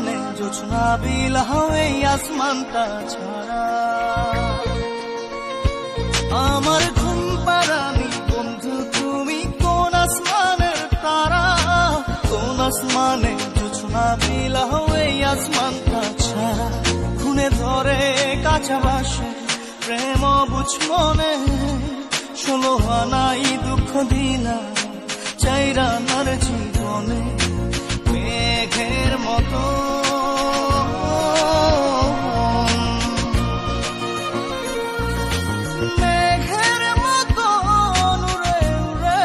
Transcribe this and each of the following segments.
আসমানে জোছনা বিলাহ এই আসমানটা ছাড়া। আমার ঘুম পাড়ানি বন্ধু তুমি কোন আসমানের তারা, কোন আসমানে জোছনা বিলাহ এই আসমানটা ছাড়া। খুনে ধরে কাঁচা বাসে প্রেম বুঝ মনে, 16 আনাই দুঃখ দিলা চাইরা নার জীবনে। মেঘের মতো মেঘের মতো উড়ে উড়ে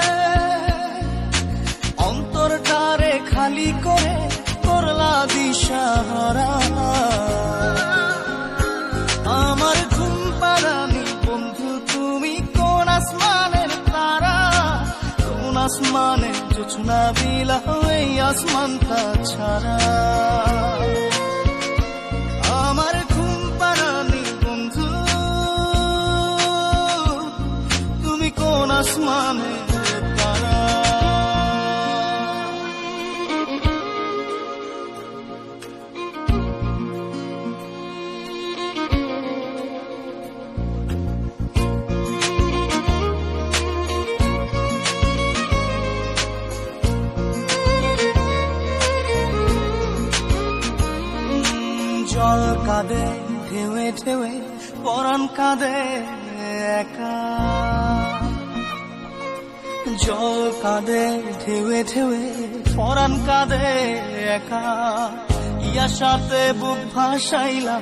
অন্তরটারে খালি করে করলা দিশাহারা। আমার ঘুম পাড়ানি বন্ধু তুমি কোন আসমানের তারা, কোন আসমানে জোছনা বিলাহ এই আসমানটা ছাড়া। আমার ঘুম পাড়ানি বন্ধু তুমি কোন আসমানের তারা। জল কাঁদে ঢেউে ঢেউে পরাণ কাঁদে একা, জল কাঁদে ঢেউে ঢেউে পরাণ কাঁদে একা। ইয়ার সাথে বুক ভাসাইলা